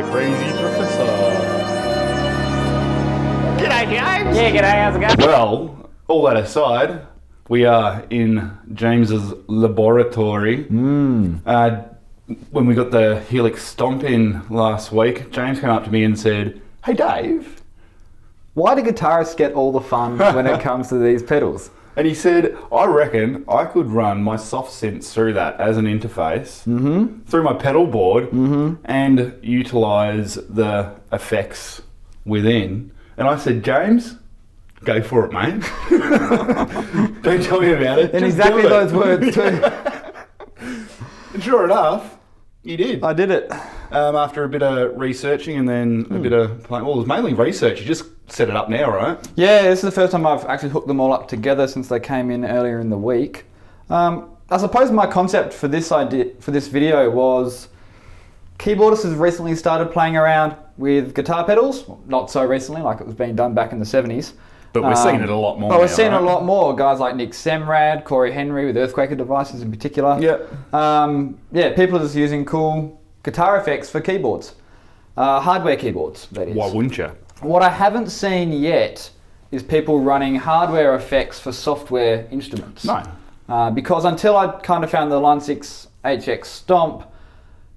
the Crazy Professor. G'day, James. Yeah, g'day. How's it going? Well, all that aside, we are in James's laboratory. When we got the HX Stomp in last week, James came up to me and said, "Hey, Dave." Why do guitarists get all the fun when it comes to these pedals? And he said, "I reckon I could run my Softsynth through that as an interface, through my pedal board, and utilise the effects within." And I said, "James, go for it, mate. Don't tell me about it." In Just exactly do it." those words too. And sure enough, you did. I did it. After a bit of researching and then a bit of playing. Well, it was mainly research. You just set it up now, right? Yeah, this is the first time I've actually hooked them all up together since they came in earlier in the week. I suppose my concept for this video was keyboardists have recently started playing around with guitar pedals. Well, not so recently, like it was being done back in the 70s. But we're seeing it a lot more. But we're now, seeing right? a lot more. Guys like Nick Semrad, Corey Henry with Earthquaker devices in particular. Yeah. People are just using cool guitar effects for keyboards. Hardware keyboards, that is. Why wouldn't you? What I haven't seen yet is people running hardware effects for software instruments. No. Because until I kind of found the Line 6 HX Stomp,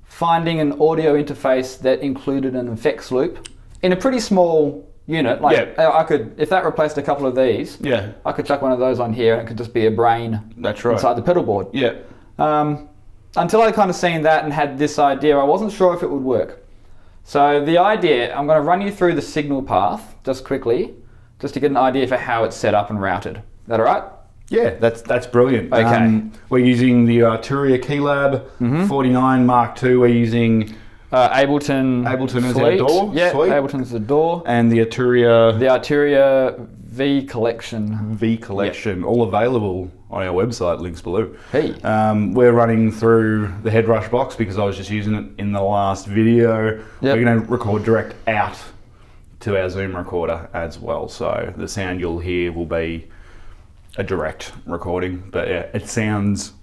finding an audio interface that included an effects loop in a pretty small unit, like I could, if that replaced a couple of these, I could chuck one of those on here and it could just be a brain inside the pedal board. Yeah. Until I kind of seen that and had this idea, I wasn't sure if it would work. So the idea, I'm going to run you through the signal path just quickly, just to get an idea for how it's set up and routed. Is that all right? Yeah, that's brilliant. Okay. We're using the Arturia Keylab 49 Mark II. We're using Ableton as our DAW. Yeah, Sweet. Ableton's the DAW. And the Arturia V collection. V collection, all available on our website, links below. Hey. We're running through the Headrush box because I was just using it in the last video. We're going to record direct out to our Zoom recorder as well. So the sound you'll hear will be a direct recording. But yeah, it sounds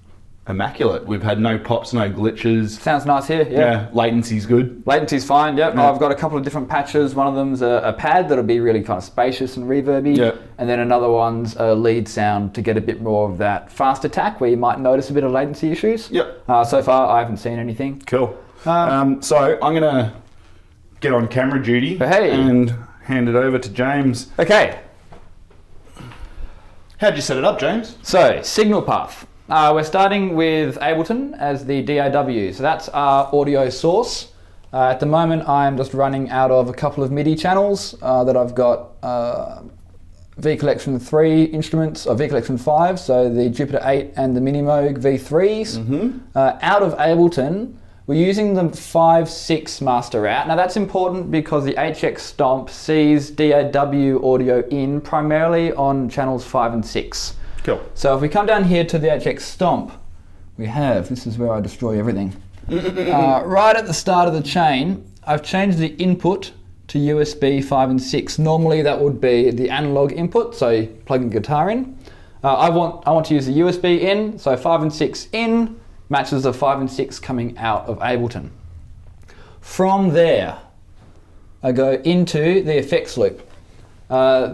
immaculate. We've had no pops, no glitches. Sounds nice here, Yeah, latency's good. Latency's fine, yep. Yeah. I've got a couple of different patches. One of them's a pad that'll be really kind of spacious and reverby. Yep. And then another one's a lead sound to get a bit more of that fast attack where you might notice a bit of latency issues. Yep. So far, I haven't seen anything. Cool. So I'm going to get on camera duty and hand it over to James. Okay. How'd you set it up, James? So, signal path. We're starting with Ableton as the DAW. So that's our audio source. At the moment, I'm just running out of a couple of MIDI channels that I've got V Collection 3 instruments, or V Collection 5, so the Jupiter 8 and the Minimoog V3s. Out of Ableton, we're using the 5.6 master out. Now that's important because the HX Stomp sees DAW audio in primarily on channels 5 and 6. Cool. So if we come down here to the HX Stomp, this is where I destroy everything. Right at the start of the chain, I've changed the input to USB 5 and 6. Normally that would be the analog input, so you plug the guitar in. I want to use the USB in, so 5 and 6 in matches the 5 and 6 coming out of Ableton. From there, I go into the effects loop.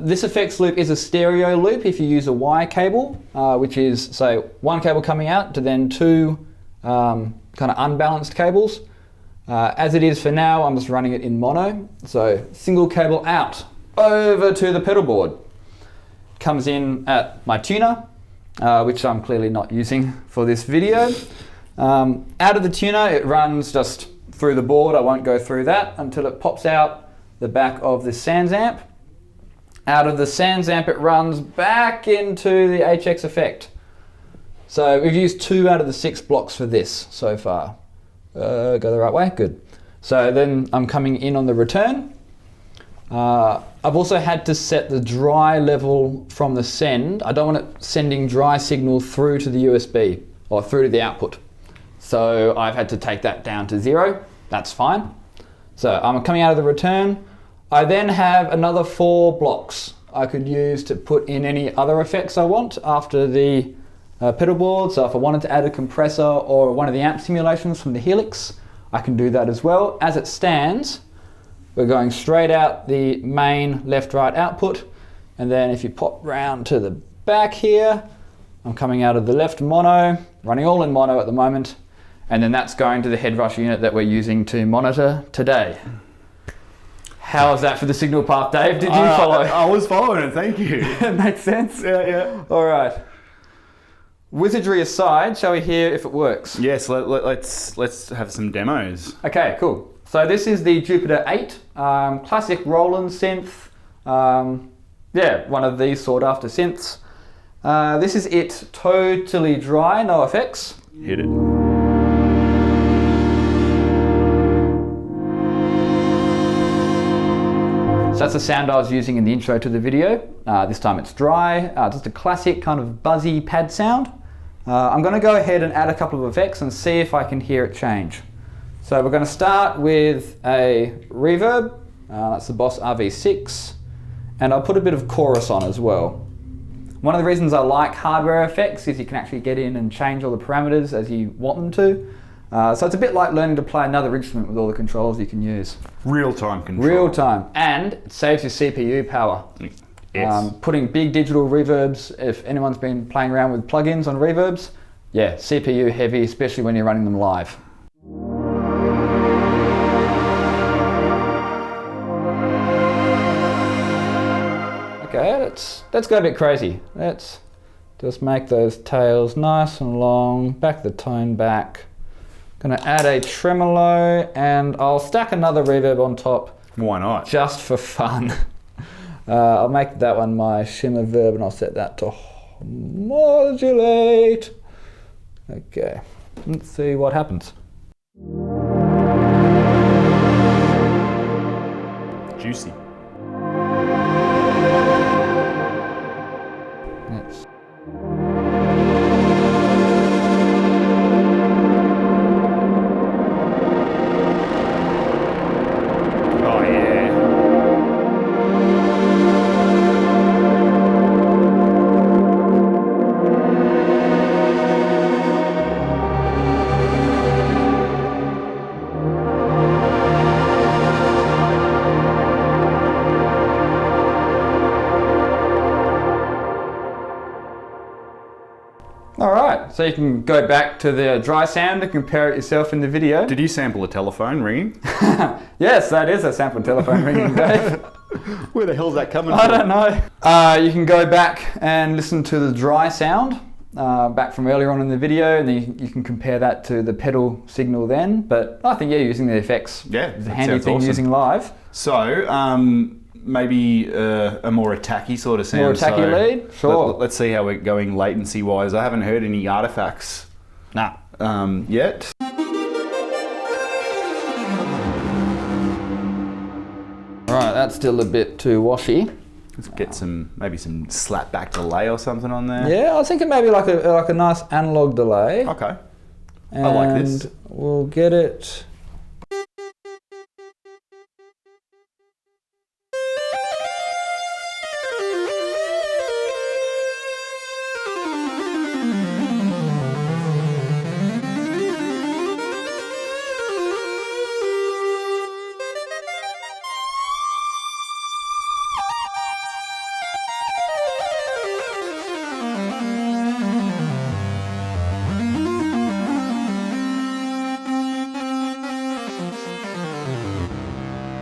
This effects loop is a stereo loop if you use a Y cable, which is, say, one cable coming out to then two kind of unbalanced cables. As it is for now, I'm just running it in mono. So single cable out, over to the pedal board. Comes in at my tuner, which I'm clearly not using for this video. Out of the tuner, it runs just through the board. I won't go through that until it pops out the back of the Sans amp. Out of the Sans amp, it runs back into the HX effect. So we've used 2 out of the 6 blocks for this so far. Go the right way, good. So then I'm coming in on the return. I've also had to set the dry level from the send. I don't want it sending dry signal through to the USB or through to the output. So I've had to take that down to 0. That's fine. So I'm coming out of the return. I then have another 4 blocks I could use to put in any other effects I want after the pedal board. So if I wanted to add a compressor or one of the amp simulations from the Helix, I can do that as well. As it stands, we're going straight out the main left-right output, and then if you pop round to the back here, I'm coming out of the left mono, running all in mono at the moment, and then that's going to the Headrush unit that we're using to monitor today. How is that for the signal path, Dave? Did you follow? I was following it, thank you. It makes sense? Yeah. All right. Wizardry aside, shall we hear if it works? Yes, let's have some demos. Okay, cool. So this is the Jupiter 8, classic Roland synth. Yeah, one of these sought after synths. This is it totally dry, no effects. Hit it. So that's the sound I was using in the intro to the video. This time it's dry, just a classic kind of buzzy pad sound. I'm going to go ahead and add a couple of effects and see if I can hear it change. So we're going to start with a reverb, that's the Boss RV6, and I'll put a bit of chorus on as well. One of the reasons I like hardware effects is you can actually get in and change all the parameters as you want them to. So it's a bit like learning to play another instrument with all the controls you can use. Real-time control. Real time, and it saves your CPU power. Yes. Putting big digital reverbs, if anyone's been playing around with plugins on reverbs, yeah, CPU heavy, especially when you're running them live. Okay, let's go a bit crazy. Let's just make those tails nice and long, back the tone back. Gonna add a tremolo, and I'll stack another reverb on top. Why not? Just for fun. I'll make that one my shimmer verb, and I'll set that to modulate. Okay, let's see what happens. Juicy. Let's Oh yeah. Alright, so you can go back to the dry sound and compare it yourself in the video. Did you sample a telephone ringing? Yes, that is a sample telephone ringing, Dave. Where the hell's that coming I from? don't know. You can go back and listen to the dry sound back from earlier on in the video, and then you can compare that to the pedal signal then. But I think, yeah, using the effects is a handy thing using live. So, maybe a more attacky sort of sound. More attacky lead? Sure. Let's see how we're going latency-wise. I haven't heard any artifacts yet. Right, that's still a bit too washy. Let's get maybe some slapback delay or something on there. Yeah, I was thinking maybe like a nice analog delay. Okay. And I like this. We'll get it.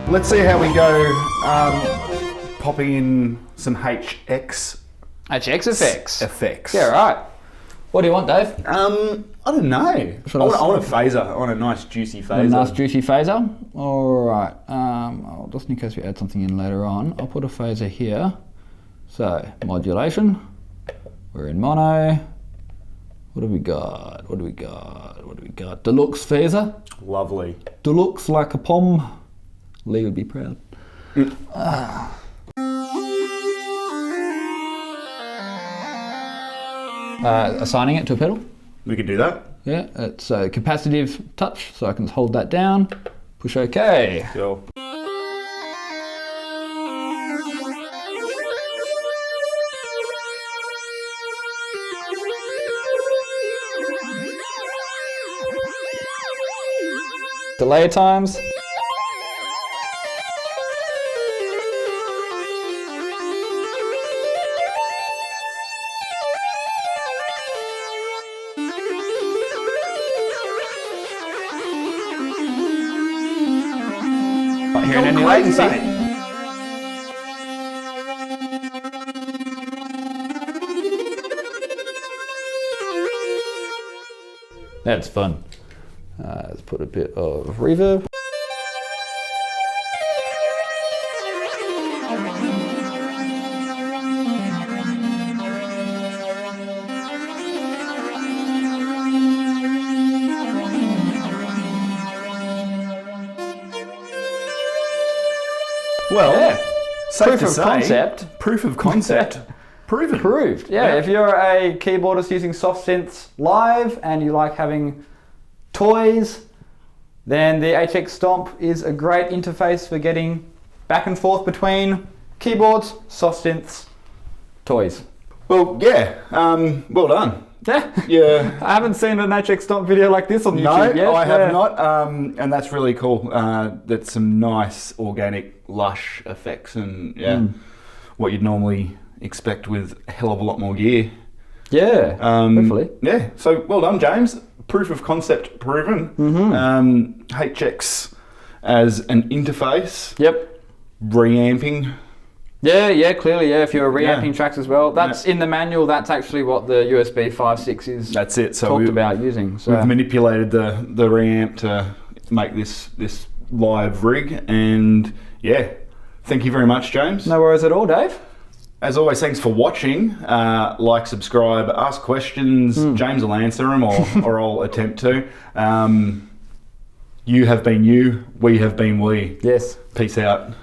Let's see how we go popping in some HX effects. Yeah, right. What do you want, Dave? I don't know. I want a phaser. I want a nice juicy phaser. A nice juicy phaser? Alright. Just in case we add something in later on, I'll put a phaser here. So, modulation. We're in mono. What do we got? Deluxe phaser. Lovely. Deluxe like a pom. Lee would be proud. Assigning it to a pedal. We could do that. Yeah, it's a capacitive touch, so I can hold that down, push OK. Cool. Delay times. Not hearing any latency. That's fun. Let's put a bit of reverb. Well, Yeah. safe Proof to of say, concept. Proof of concept. Proven. Proved. Yeah, if you're a keyboardist using Softsynths live and you like having toys, then the HX Stomp is a great interface for getting back and forth between keyboards, Softsynths, toys. Well, yeah. Well done. Yeah. Yeah. I haven't seen an HX Stomp video like this on YouTube yet. No, I have not, and that's really cool. That's some nice organic, lush effects, and what you'd normally expect with a hell of a lot more gear. Yeah, hopefully. Yeah, so well done, James. Proof of concept proven. HX as an interface. Yep. Reamping. Yeah, clearly, yeah. If you're reamping tracks as well, that's in the manual. That's actually what the USB 5.6 is. That's it. So talked about using. So we've manipulated the reamp to make this live rig, and yeah, thank you very much, James. no worries at all, Dave. As always, thanks for watching. Like, subscribe, ask questions. James will answer them, or I'll attempt to. You have been you. We have been we. Yes. Peace out.